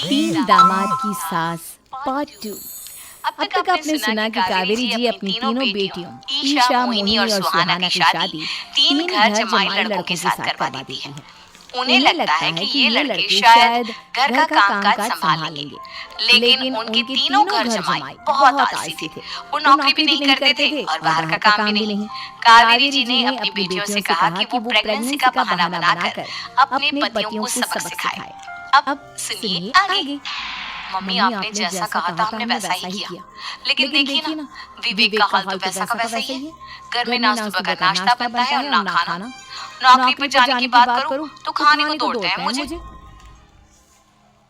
तीन दामाद की सास पार्ट 2। अब तक आपने सुना कि कावेरी जी अपनी तीनों बेटियों ईशा, मोहिनी और सुहाना की शादी तीन घर जमाई लड़कों के साथ करवा देती है। उन्हें लगता है कि ये लड़के शायद घर का कामकाज संभाल लेंगे, लेकिन उनके तीनों घर जमाई बहुत आलसी थे। वो नौकरी भी नहीं करते थे और बाहर का काम भी नहीं। कावेरी जी ने अपनी बेटियों से कहा कि वो प्रेगनेंसी का बहाना बनाकर अपने पतियों को सबक सिखाए। अब सुनिए आगे। मम्मी आपने जैसा कहा था हमने वैसा ही किया, लेकिन देखिए ना, विवेक का हाल तो वैसा का वैसा ही है। घर में ना सुबह का नाश्ता बनता है और ना खाना। नौकरी पर जाने की बात करूं तो खाने को तोड़ते हैं मुझे।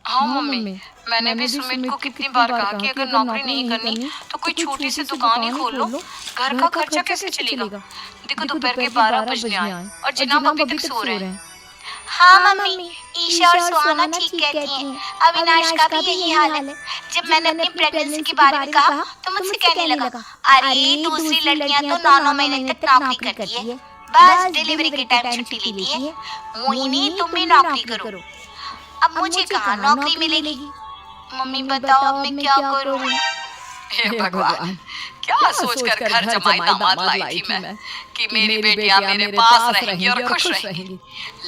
हाँ मम्मी, मैंने भी सुमित को कितनी बार कहा कि अगर नौकरी नहीं करनी तो कोई छोटी सी दुकान ही खोल लो, घर का खर्चा कैसे चलेगा। देखो दोपहर के 12 बजने आए और जनाब अभी तक सो रहे हैं। हाँ मम्मी, ईशा और सुहाना ठीक कहती हैं। अविनाश का भी यही हाल है। जब मैंने अपनी प्रेगनेंसी के बारे में कहा तो मुझसे कहने लगा, अरे दूसरी लड़कियां तो 9-9 महीने तक नौकरी करती है, बस डिलीवरी के टाइम छुट्टी लेती है। मोहिनी तुम भी नौकरी करो। अब मुझे कहाँ नौकरी मिलेगी? मम्मी बताओ अब मैं क्या करूँ? हे भगवान, क्या सोचकर घर जमाई दामाद लाई थी मैं कि मेरी बेटियां मेरे पास रहेंगी और खुश रहेंगी,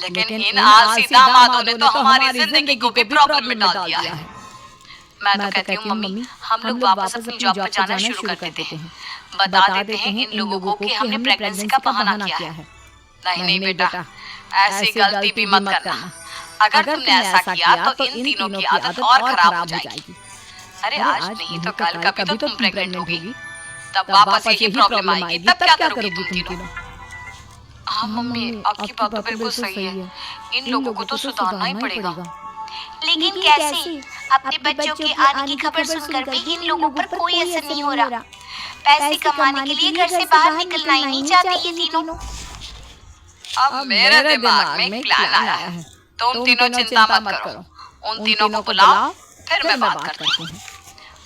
लेकिन इन आलसी दामादों ने तो हमारी जिंदगी को भी प्रॉब्लम में डाल दिया है। मैं तो कहती हूँ मम्मी, हम लोग वापस अपनी जॉब पर जाना शुरू कर देते हैं। बता देते हैं इन लोगों को कि हमने प्रेगनेंसी का बहाना किया है। नहीं नहीं बेटा, ऐसी गलती भी मत करना। अगर तुमने ऐसा किया तो इन तीनों की आदत और खराब हो जाएगी। अरे आज नहीं तो कल कभी तो तुम प्रेग्नेंट होगी, तब वापस यही प्रॉब्लम आएगी। तब क्या करोगी तुम तीनों? हाँ मम्मी, आपकी बात तो बिल्कुल सही है। इन लोगों को तो सुधारना ही पड़ेगा। लेकिन कैसे? अपने बच्चों के आने की खबर सुनकर भी इन लोगों पर कोई असर नहीं हो रहा। पैसे कमाने के लिए घर से बाहर निकलना ही नहीं चाहते ये तीनों। अब मेरे दिमाग में प्लान आया है। तुम तीनों चिंता मत करो, उन तीनों को बुलाओ, फिर मैं बात करती हूँ।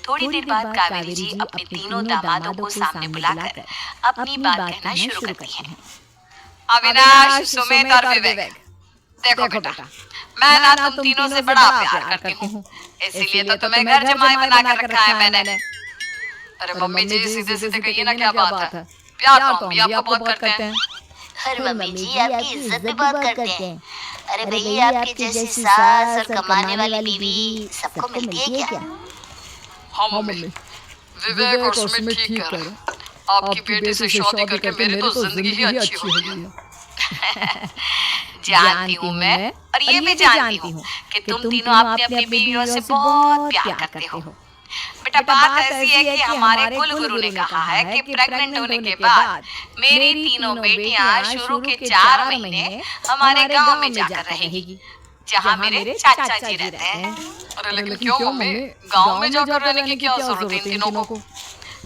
थोड़ी देर बाद कावेरी जी अपने तीनों दामादों को सामने बुलाकर अपनी बात कहना शुरू करती हैं। अविनाश, सुमित और विवेक, देखो बेटा, मैं ना तुम तीनों से बड़ा प्यार करती हूँ, इसीलिए तो तुम्हें घर जमाई बनाकर रखा है मैंने। अरे मम्मी जी, सीधे सीधे कहिए ना, क्या बात है? प्यार तो हम भी आपको बहुत करते हैं। अरे मम्मी जी, आपकी इज्जत भी बहुत करते हैं। अरे भैया, आपकी जैसी सास और कमाने वाली बीवी सबको मिलती है क्या? हाँ मम्मी, विवेक और सुमित ठीक कह रहे। आपकी बेटी से शादी करके मेरी तो जिंदगी ही अच्छी हो गई है। जानती हूँ मैं, और ये भी जानती हूँ कि तुम तीनों अपने अपनी बीवियों से बहुत प्यार करते हो। बेटा बात ऐसी है कि हमारे कुल गुरु ने कहा है कि प्रेग्नेंट होने के बाद मेरी तीनों बेटियां शुरू के 4 महीने हमारे गांव में जाकर रहेगी, जहाँ मेरे चाचा जी रहते हैं। अरे लेकिन क्यों मम्मी, गांव में जाकर रहने की क्या जरूरत है इन तीनों को?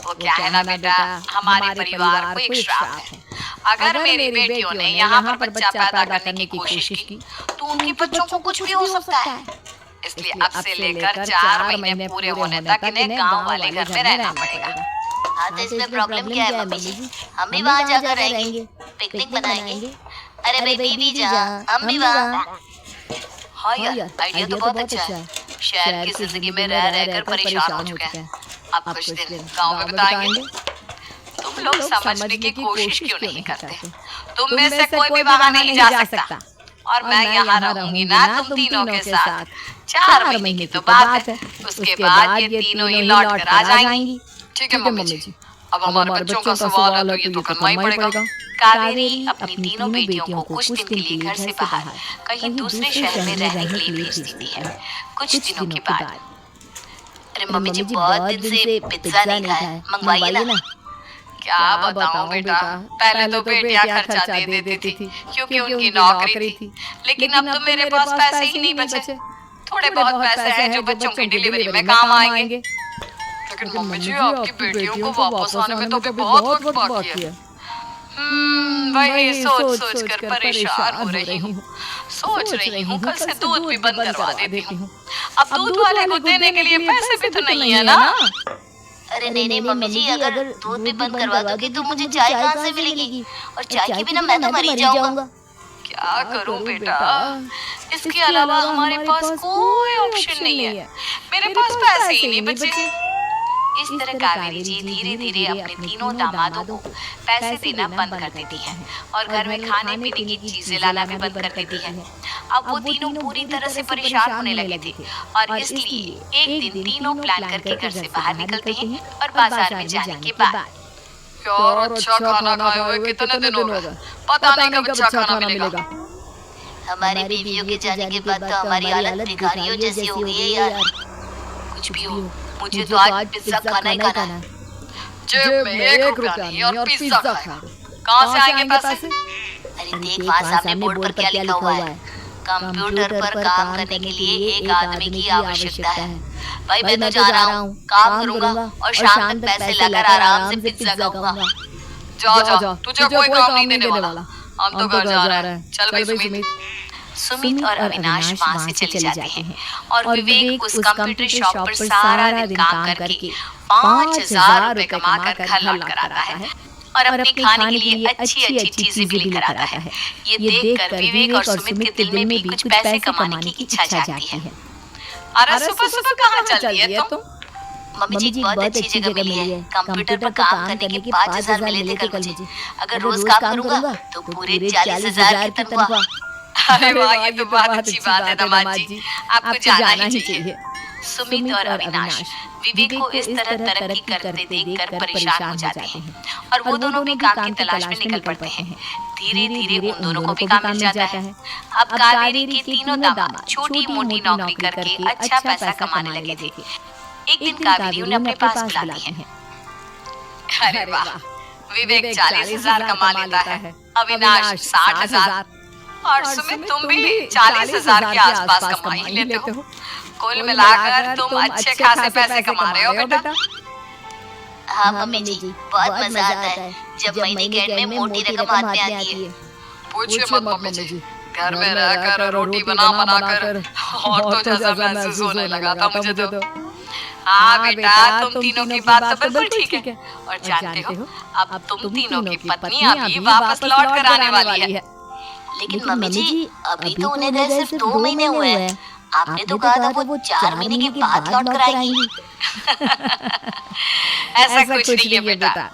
वो क्या है ना बेटा, हमारे परिवार को एक श्राप है। अगर मेरी बेटियों ने यहाँ पर बच्चा पैदा करने की कोशिश की तो उनके बच्चों को कुछ भी हो सकता है। इसलिए अब से लेकर 4 महीने पूरे होने तक इन्हें गांव वाले घर में रहना पड़ेगा। हाँ तो इसमें प्रॉब्लम क्या है मम्मी जी? हम भी वहाँ जाकर रहेंगे, पिकनिक मनाएंगे। अरे भाई बीबी जान, हम भी वहाँ। हाँ यार, आइडिया तो बहुत अच्छा है। शहर की जिंदगी में रह रहकर परेशान हो चुके हैं, अब कुछ दिन गांव में बिताएंगे। तुम लोग समझने की कोशिश क्यों नहीं करते? तुम में से कोई भी वहाँ नहीं जा सकता, और मैं यहाँ रहूंगी ना तुम तीनों के साथ। 4 महीने तो बात है, उसके बाद ये तीनों ही लौट कर आ जाएंगी। ठीक है मम्मी जी, अब हमारे बच्चों का सवाल है तो ये तो करना ही पड़ेगा। कावेरी अपनी तीनों बेटियों को कुछ दिन के लिए घर से बाहर कहीं दूसरे शहर में रहने के लिए भेज देती है। कुछ दिनों के बाद, अरे मम्मी जी बहुत दिन से पिज्जा नहीं खाया, मंगवाइए ना। क्या बताऊं बेटा, पहले तो बेटियां खर्चा दे देती थी क्योंकि उनकी नौकरी थी, लेकिन अब तो मेरे पास पैसे ही नहीं बचे। थोड़े बहुत पैसे हैं जो बच्चों की डिलीवरी में काम आएंगे। लेकिन मम्मी जी, आपकी बेटियों को वापस आने में तो बहुत वक्त बाकी है। वही सोच सोच कर परेशान हो रही हूँ। सोच रही हूँ कल से दूध भी बंद करवा देती हूँ। अब दूध वाले को देने के लिए पैसे भी तो नहीं है ना। अरे नहीं मम्मी जी, अगर दूध भी बंद करवा दोगी तो मुझे चाय कहाँ से मिलेगी? और चाय के बिना मैं तो मर ही जाऊंगा। क्या करूं बेटा, इसके अलावा हमारे पास कोई ऑप्शन नहीं है। मेरे पास पैसे ही नहीं बचे। इस तरह कावेरी जी धीरे धीरे अपने तीनों दामादों को पैसे देना बंद कर देती है और घर में खाने पीने की चीजें लाना भी बंद कर देती है। अब वो तीनों पूरी तरह से परेशान होने लगे थे और इसलिए एक दिन तीनों प्लान करके घर से बाहर निकलते हैं और बाजार में जाने के बाद यार अच्छा खाना खाए हुए कितने दिन हो गए, पता नहीं कब अच्छा खाना मिलेगा। हमारी बीवियों के जाने के बाद तो हमारी हालत भिखारियों जैसी हो गई है यार। कुछ भी हो, मुझे तो आज पिज्जा खाना ही खाना है। जेब में 1 रुपया नहीं और पिज्जा खाए, कहाँ से आएंगे पैसे? अरे देख वहाँ सामने बोर्ड पर क्या लिखा हुआ है, कंप्यूटर पर काम करने के लिए एक आदमी की आवश्यकता है। भाई मैं तो जा रहा हूँ, काम करूँगा और शाम तक पैसे लाकर आराम से पिज्जा खाऊंगा। जा तुझे कोई काम नहीं देने वाला, हम तो घर जा रहे हैं। चल भाई सुमित। सुमित और अविनाश वहाँ से चले जाते हैं और विवेक उस कंप्यूटर शॉप पर सारा दिन काम करके 5,000 रुपए कमाकर घर लौट कर आता है और अपने खाने के लिए अच्छी अच्छी चीजें भी लेकर आता है। ये देखकर विवेक और सुमित के दिल में भी कुछ पैसे कमाने की इच्छा जागती है। अरे सुबह सुबह कहाँ चल रही है तुम? मम्मी जी बहुत अच्छी जगह मिली है, कंप्यूटर पर काम करने के 5,000 मिले थे कल मुझे। अगर रोज काम करूँगा तो पूरे 40,000 की तनख्वाह। अरे वाह, ये तो बहुत अच्छी बात है दामाद जी, आपको जाना ही चाहिए। सुमित और अविनाश विवेक को इस तरह तरक्की करते देखकर परेशान हो जाते हैं और वो दोनों भी काम की तलाश में निकल पड़ते हैं। धीरे धीरे उन दोनों को भी काम मिल जाता है। अब कावेरी के तीनों दामाद छोटी मोटी नौकरी करके अच्छा पैसा कमाने लगे थे। एक दिन कावेरी उन्हें अपने पास बुलाती है। अरे वाह, विवेक 40,000 कमा लेता है, अविनाश 60,000 और सुमित तुम भी 40,000 के आसपास कमा ही लेते हो। कुल मिलाकर तुम अच्छे खासे पैसे कमा रहे हो बेटा। हाँ मम्मी जी, बहुत मजा आता है जब महीने के एंड में मोटी रकम हाथ में आती है। पूछिए मत मम्मी जी, घर में रहकर रोटी बना कर और तो जैसा महसूस होने लगा था मुझे तो। हाँ बेटा, तुम तीनों की बात तो बिल्कुल ठीक है और जानते हो अब तुम तीनों की पत्नियां भी वापस लौट कर आने वाली है। लेकिन मम्मी जी अभी तो उन्हें गए सिर्फ 2 महीने हुए हैं। आपने तो कहा था वो 4 महीने के बाद लौट कर आएंगी। ऐसा कुछ नहीं है बेटा,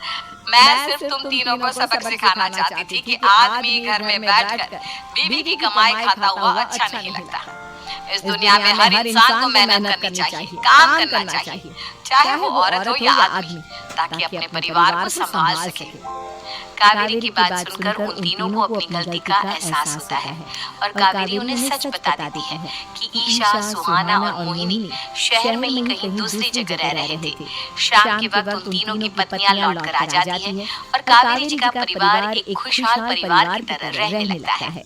मैं सिर्फ तुम तीनों को सबक सिखाना चाहती थी कि आदमी घर में बैठकर बीवी की कमाई खाता हुआ अच्छा नहीं लगता। इस दुनिया में हर इंसान को मेहनत करनी चाहिए, काम करना चाहिए, चाहे वो औरत हो या आदमी, ताकि अपने परिवार को संभाल सके। कावेरी की बात सुनकर उन तीनों को अपनी गलती का एहसास होता है और कावेरी उन्हें सच बता देती है कि ईशा, सुहाना और मोहिनी शहर में ही कहीं दूसरी जगह रह रहे थे। शाम के वक्त उन तीनों की पत्नियां लौट कर आ जाती हैं और कावेरी जी का परिवार एक खुशहाल परिवार की तरह रहने लगता है।